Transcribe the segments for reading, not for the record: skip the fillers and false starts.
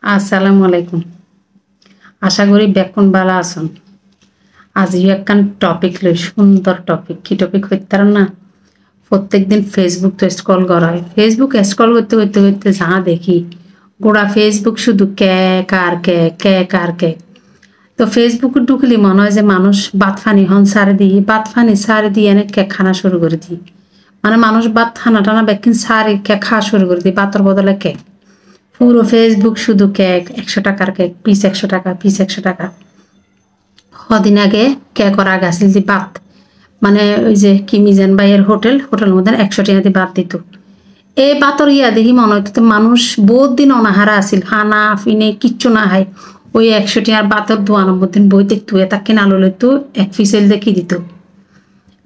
আসসালামু আলাইকুম। আশা করি বেকুন বালা আছেন। আজ একখান টপিক লই, সুন্দর টপিক। কি টপিক হইতে না? প্রত্যেকদিন ফেসবুক তো স্ক্রল করা হয়। ফেসবুক স্ক্রল করতে করতে করতে যা দেখি গোড়া ফেসবুক শুধু কেক আর কেক, কেক আর কেক। তো ফেসবুকে ঢুকলি মনে হয় যে মানুষ বাত ফানি হন সারে দিই, বাত ফানি সারে দিয়ে এনে কেক খানা শুরু করে দিই। মানে মানুষ বাত খানা টানা বেকিন সারে কেক খাওয়া শুরু করে দিই, বাতর বদলে কেক। পুরো ফেসবুক শুধু কেক, 100 টাকার কেক, পিস 100 টাকা, পিস 100 টাকা। কদিন আগে কেক ওরা গাছিল দি বাত, মানে ওই যে কি মিজান ভাইয়ের হোটেল মধ্যে 100 টাকা দিয়ে বাত দিত। এই বাতর ইয়া দেখি মনে হইতো মানুষ বহুত দিন অনাহারা আছিল, খানা ফিনে কিচ্ছু না হয়। ওই 100 টাকার বাতর 92 দিন বইতে তুই তাকে কিনা লইতো, এক পিসেল দেখি দিত,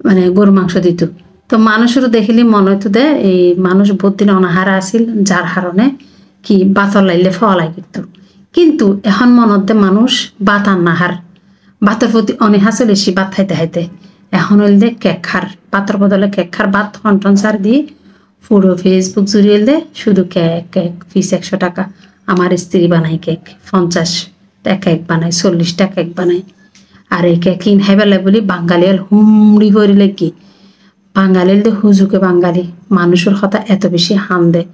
মানে গরু মাংস দিত। তো মানুষেরও দেখিলি মনে হইতো দে এই মানুষ বহুত দিন অনাহারা আছিল, যার কারণে কি বাতর লাইলে ফলাই করতো। কিন্তু এখন মনত মানুষ বাত আর নাহার, বাতের প্রতি অনীহা চলে এসি বাত খাইতে খাইতে। এখন হইল দে কেক খার, বাতর বদলে কেক খার, বাত হন্টন সার দিয়ে পুরো ফেসবুক জুড়িয়ে দে শুধু কেক কেক, পিস 100 টাকা। আমার স্ত্রী বানাই কেক 50 টাকা কেক বানাই, 40 টাকা কেক বানাই। আর এই কেক কিন খাইবেলা বলি বাঙালি হুমড়ি করিলে কি বাঙালির দে হুজুকে বাঙালি মানুষের কথা এত বেশি হাম দে।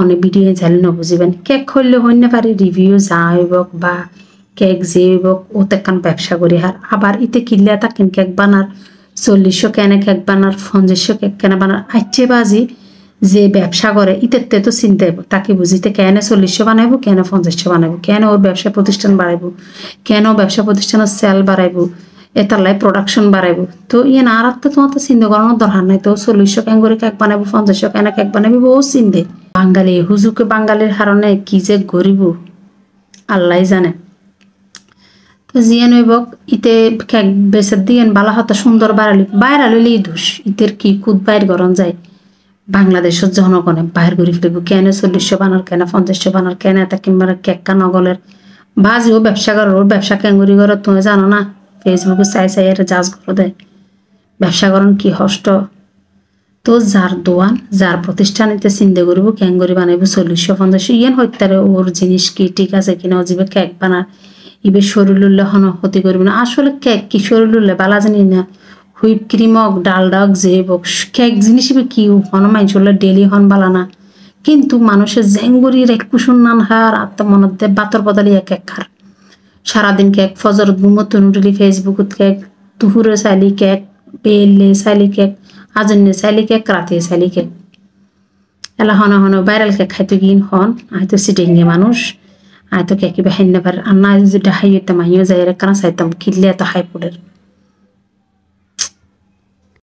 অনেক ভিডিও ঝালি নবুঝিবেন কেক খুললে হইন পারে রিভিউ যা হইব বা কেক যে হইব ও তেকান ব্যবসা করি। আর আবার ইতে কিনলে তাকিন কেক বানার 40 কেনে কেক বানার, 50 কেক কেনে বানার আইচে বাজি যে ব্যবসা করে ইতে তো চিনতে হইব তাকে বুঝিতে কেনে 40 বানাইব, কেন 50 বানাইব, কেন ওর ব্যবসা প্রতিষ্ঠান বাড়াইব, কেন ব্যবসা প্রতিষ্ঠানের সেল বাড়াইব, এতালাই প্রোডাকশন বাড়াইব। তো ইয়ে না আর তো তোমার তো চিন্তা করানোর দরকার নাই। তো 40 কেন করে কেক বানাইব, 50 কেন কেক বানাইব, বহু চিনতে। বাঙালি হুজুকে বাঙালির হারণে কি যে গরিব আল্লাহ জানে। তো জিয়ান হইব ইতে কেক বেচার দিয়েন বালা হতা সুন্দর বাইরালি দোষ ইতের কি খুদ বাইর গরম যায়। বাংলাদেশের জনগণে বাইর করে ফেলব কেন 40 বানার, কেন 50 বানার, কেন এটা কিংবা কেক কা নগলের বাজিও ব্যবসা করার। ওর ব্যবসা কেঙ্গুরি করো তুমি জানো না? ফেসবুকে চাই এর জাজ করে দেয় ব্যবসা করেন কি হষ্ট। তো যার দোয়ান যার প্রতিষ্ঠান এতে চিন্তা করবো ক্যাঙ্গরি বানাইব 40-50 ইয়েন হইতারে ওর জিনিস কি ঠিক আছে কিনা, ও যাবে কেক বানা ইবে শরীর উল্লে হন ক্ষতি করবে না। আসলে কেক কি শরীর উল্লে বালা জানি না, হুইপ ক্রিম হোক ডাল ডাক যে হোক কেক জিনিস হিসেবে কি হন মাইন চললে ডেলি হন বালা না। কিন্তু মানুষের জেঙ্গুরি রেকুশন নান হার আত্মমনতে বাতর বদলিয়া কেক খার। সারাদিন কেক, ফজর ঘুমতুন উঠলি ফেসবুকত কেক, দুপুরে চাইলি কেক, বেললে চাইলি কেক, আজন্যে চাইলি কেক, রাতে চাইলি কেক। এলা হন ভাইরাল কেক খাইতো গিন হন আয়তো সিটিংয়ে মানুষ আয়তো কেকি বাহাইন না পারে। আর না যদি হাই হইতাম আইও যাই কানা চাইতাম কিনলে এত হাই পুডের।